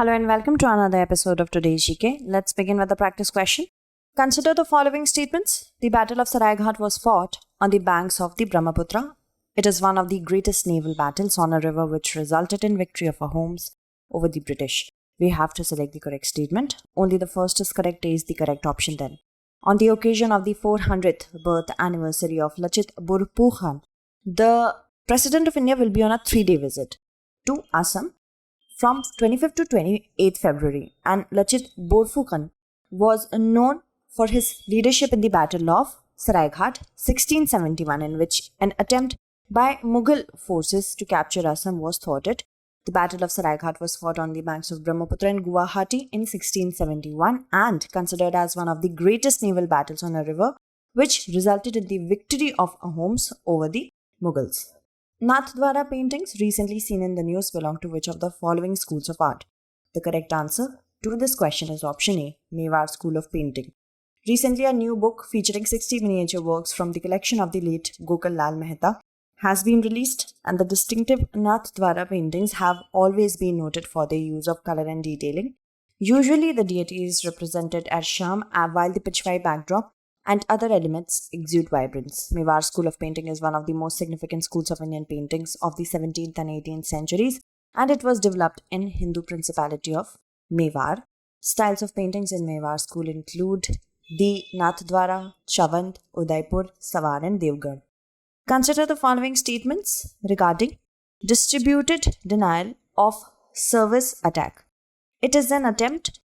Hello and welcome to another episode of today's GK. Let's begin with the practice question. Consider the following statements. The Battle of Saraighat was fought on the banks of the Brahmaputra. It is one of the greatest naval battles on a river which resulted in victory of Ahoms over the British. We have to select the correct statement. Only the first is correct is the correct option then. On the occasion of the 400th birth anniversary of Lachit Borphukan, the President of India will be on a 3-day visit to Assam from 25th to 28th February, and Lachit Borphukan was known for his leadership in the Battle of Saraighat 1671, in which an attempt by Mughal forces to capture Assam was thwarted. The Battle of Saraighat was fought on the banks of Brahmaputra in Guwahati in 1671 and considered as one of the greatest naval battles on a river, which resulted in the victory of Ahoms over the Mughals. Nathdwara paintings recently seen in the news belong to which of the following schools of art? The correct answer to this question is option A, Mewar School of Painting. Recently, a new book featuring 60 miniature works from the collection of the late Gokul Lal Mehta has been released, and the distinctive Nathdwara paintings have always been noted for their use of color and detailing. Usually, the deity is represented as Sham, while the Pichwai backdrop and other elements exude vibrance. Mewar School of Painting is one of the most significant schools of Indian paintings of the 17th and 18th centuries, and it was developed in Hindu Principality of Mewar. Styles of paintings in Mewar School include the Nathdwara, Chavand, Udaipur, Sawar and Devgarh. Consider the following statements regarding distributed denial of service attack. It is an attempt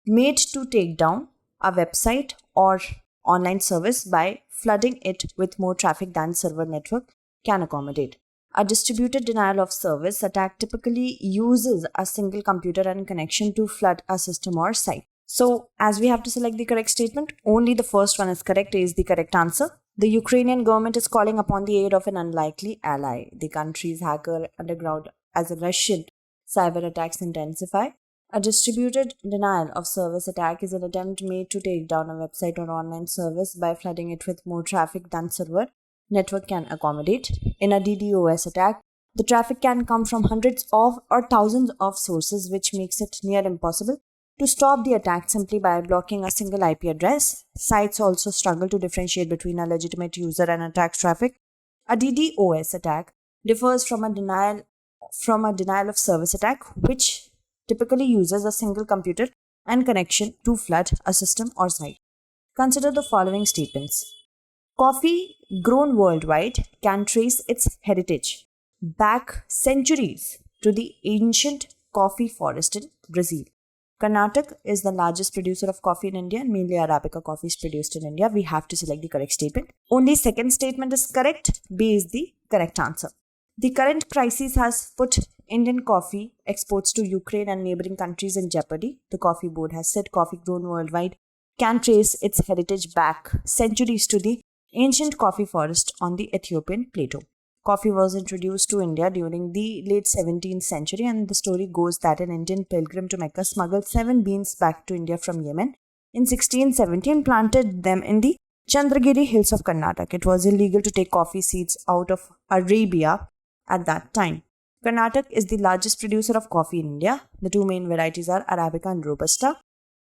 made to take down a website or online service by flooding it with more traffic than server network can accommodate. A distributed denial of service attack typically uses a single computer and connection to flood a system or site. So, as we have to select the correct statement, only the first one is correct is the correct answer. The Ukrainian government is calling upon the aid of an unlikely ally. The country's hacker underground as Russian cyber attacks intensify. A distributed denial of service attack is an attempt made to take down a website or online service by flooding it with more traffic than server network can accommodate. In a DDoS attack, the traffic can come from hundreds of or thousands of sources, which makes it near impossible to stop the attack simply by blocking a single IP address. Sites also struggle to differentiate between a legitimate user and attack traffic. A DDoS attack differs from a denial of service attack, which typically uses a single computer and connection to flood a system or site. Consider the following statements. Coffee grown worldwide can trace its heritage back centuries to the ancient coffee forest in Brazil. Karnataka is the largest producer of coffee in India, and mainly Arabica coffee is produced in India. We have to select the correct statement. Only second statement is correct. B is the correct answer. The current crisis has put Indian coffee exports to Ukraine and neighboring countries in jeopardy. The Coffee Board has said coffee grown worldwide can trace its heritage back centuries to the ancient coffee forest on the Ethiopian plateau. Coffee was introduced to India during the late 17th century, and the story goes that an Indian pilgrim to Mecca smuggled 7 beans back to India from Yemen in 1670 and planted them in the Chandragiri hills of Karnataka. It was illegal to take coffee seeds out of Arabia at that time. Karnataka is the largest producer of coffee in India. The two main varieties are Arabica and Robusta,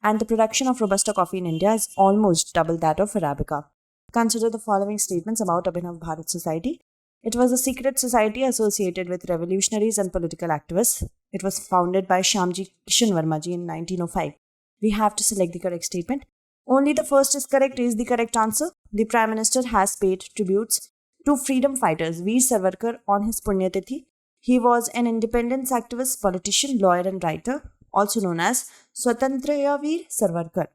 and the production of Robusta coffee in India is almost double that of Arabica. Consider the following statements about Abhinav Bharat Society. It was a secret society associated with revolutionaries and political activists. It was founded by Shyamji Kishan Vermaji in 1905. We have to select the correct statement. Only the first is correct is the correct answer. The Prime Minister has paid tributes to freedom fighters Veer Savarkar on his Punyatithi. He was an independence activist, politician, lawyer and writer, also known as Swatantraya Veer Savarkar.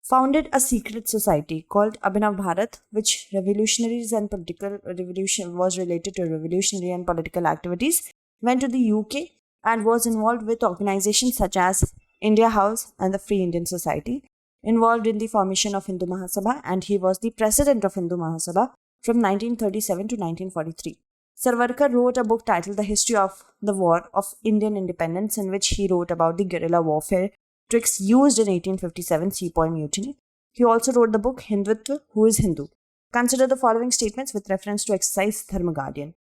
Founded a secret society called Abhinav Bharat, which was related to revolutionary and political activities, went to the UK and was involved with organizations such as India House and the Free Indian Society, involved in the formation of Hindu Mahasabha, and he was the president of Hindu Mahasabha from 1937 to 1943. Savarkar wrote a book titled The History of the War of Indian Independence, in which he wrote about the guerrilla warfare tricks used in 1857 Sepoy Mutiny. He also wrote the book Hindutva, Who is Hindu? Consider the following statements with reference to exercise Dharma Guardian.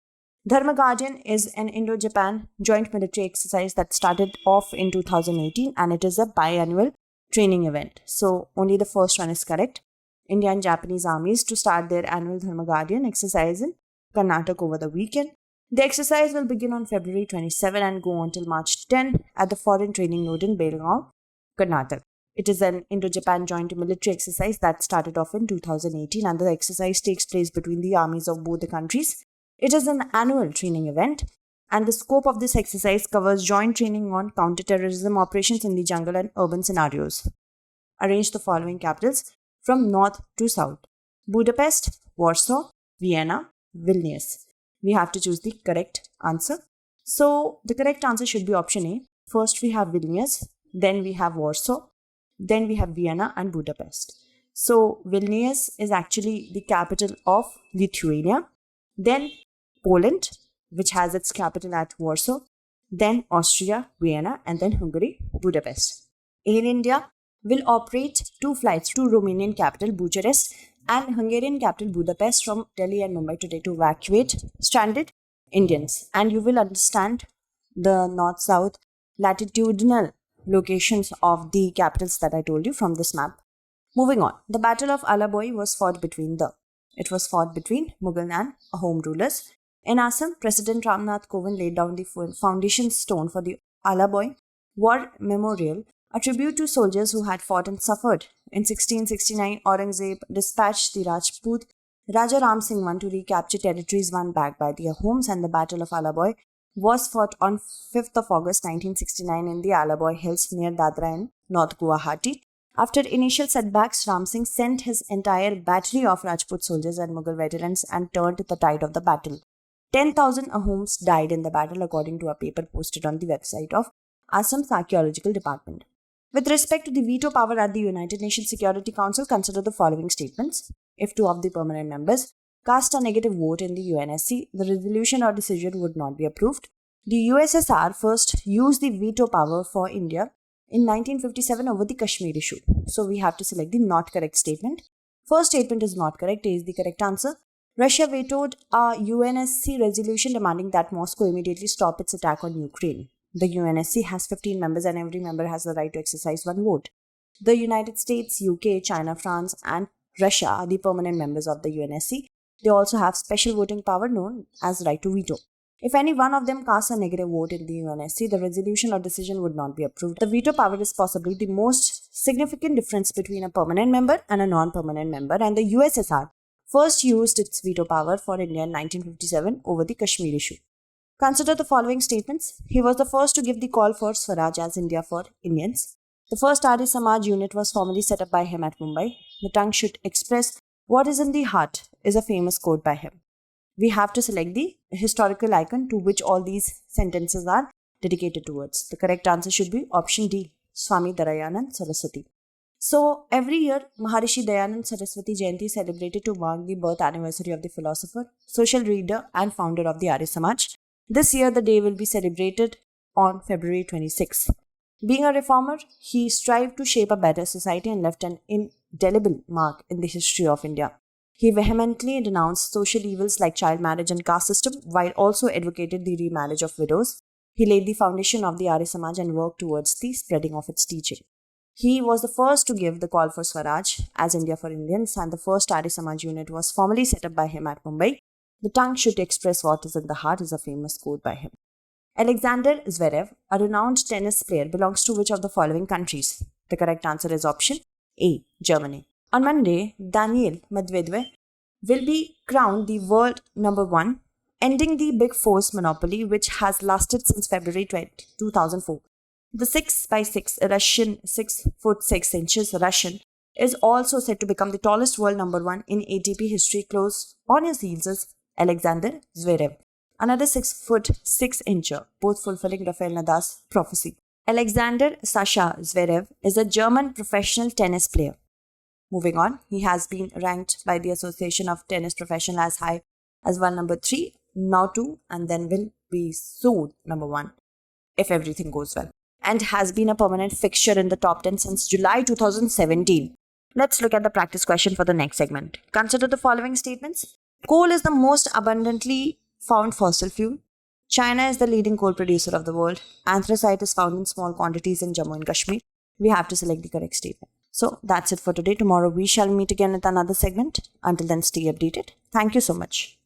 Dharma Guardian is an Indo-Japan joint military exercise that started off in 2018 and it is a biannual training event. So only the first one is correct. India and Japanese armies to start their annual Dharma Guardian exercise in Karnataka over the weekend. The exercise will begin on February 27 and go until March 10 at the Foreign Training Node in Belgaum, Karnataka. It is an Indo-Japan joint military exercise that started off in 2018 and the exercise takes place between the armies of both the countries. It is an annual training event and the scope of this exercise covers joint training on counter-terrorism operations in the jungle and urban scenarios. Arrange the following capitals from north to south: Budapest, Warsaw, Vienna, Vilnius. We have to choose the correct answer. So the correct answer should be option A. First we have Vilnius, then we have Warsaw, then we have Vienna and Budapest. So Vilnius is actually the capital of Lithuania, then Poland, which has its capital at Warsaw, then Austria, Vienna, and then Hungary, Budapest. Air India will operate 2 flights to Romanian capital Bucharest and Hungarian capital Budapest from Delhi and Mumbai today to evacuate stranded Indians. And you will understand the north-south latitudinal locations of the capitals that I told you from this map. Moving on, the Battle of Alaboi was fought between Mughal and Ahom rulers. In Assam, President Ramnath Kovind laid down the foundation stone for the Alaboi War Memorial, a tribute to soldiers who had fought and suffered. In 1669, Aurangzeb dispatched the Rajput Raja Ram Singh I to recapture territories won back by the Ahoms, and the Battle of Alaboi was fought on 5th of August 1969 in the Alaboi Hills near Dadra in North Guwahati. After initial setbacks, Ram Singh sent his entire battery of Rajput soldiers and Mughal veterans and turned the tide of the battle. 10,000 Ahoms died in the battle, according to a paper posted on the website of Assam's Archaeological Department. With respect to the veto power at the United Nations Security Council, consider the following statements. If 2 of the permanent members cast a negative vote in the UNSC, the resolution or decision would not be approved. The USSR first used the veto power for India in 1957 over the Kashmir issue. So we have to select the not correct statement. First statement is not correct. A is the correct answer. Russia vetoed a UNSC resolution demanding that Moscow immediately stop its attack on Ukraine. The UNSC has 15 members and every member has the right to exercise 1 vote. The United States, UK, China, France and Russia are the permanent members of the UNSC. They also have special voting power known as right to veto. If any one of them casts a negative vote in the UNSC, the resolution or decision would not be approved. The veto power is possibly the most significant difference between a permanent member and a non-permanent member, and the USSR first used its veto power for India in 1957 over the Kashmir issue. Consider the following statements. He was the first to give the call for Swaraj as India for Indians. The first Arya Samaj unit was formally set up by him at Mumbai. The tongue should express what is in the heart is a famous quote by him. We have to select the historical icon to which all these sentences are dedicated towards. The correct answer should be option D, Swami Dayanand Saraswati. So, every year, Maharishi Dayanand Saraswati Jayanti is celebrated to mark the birth anniversary of the philosopher, social reader and founder of the Arya Samaj. This year, the day will be celebrated on February 26. Being a reformer, he strived to shape a better society and left an indelible mark in the history of India. He vehemently denounced social evils like child marriage and caste system, while also advocated the remarriage of widows. He laid the foundation of the Arya Samaj and worked towards the spreading of its teaching. He was the first to give the call for Swaraj as India for Indians, and the first Arya Samaj unit was formally set up by him at Mumbai. The tongue should express what is in the heart is a famous quote by him. Alexander Zverev, a renowned tennis player, belongs to which of the following countries? The correct answer is option A, Germany. On Monday, Daniil Medvedev will be crowned the world number 1, ending the Big Four's monopoly, which has lasted since February 2004. The 6'6" Russian 6'6" Russian is also said to become the tallest world number 1 in ATP history. Close on his heels is Alexander Zverev, another 6'6", both fulfilling Rafael Nadal's prophecy. Alexander Sasha Zverev is a German professional tennis player. Moving on, he has been ranked by the Association of Tennis Professionals as high as world number 3, now 2, and then will be soon number 1 if everything goes well, and has been a permanent fixture in the top 10 since July 2017. Let's look at the practice question for the next segment. Consider the following statements. Coal is the most abundantly found fossil fuel. China is the leading coal producer of the world. Anthracite is found in small quantities in Jammu and Kashmir. We have to select the correct statement. So that's it for today. Tomorrow we shall meet again with another segment. Until then, stay updated. Thank you so much.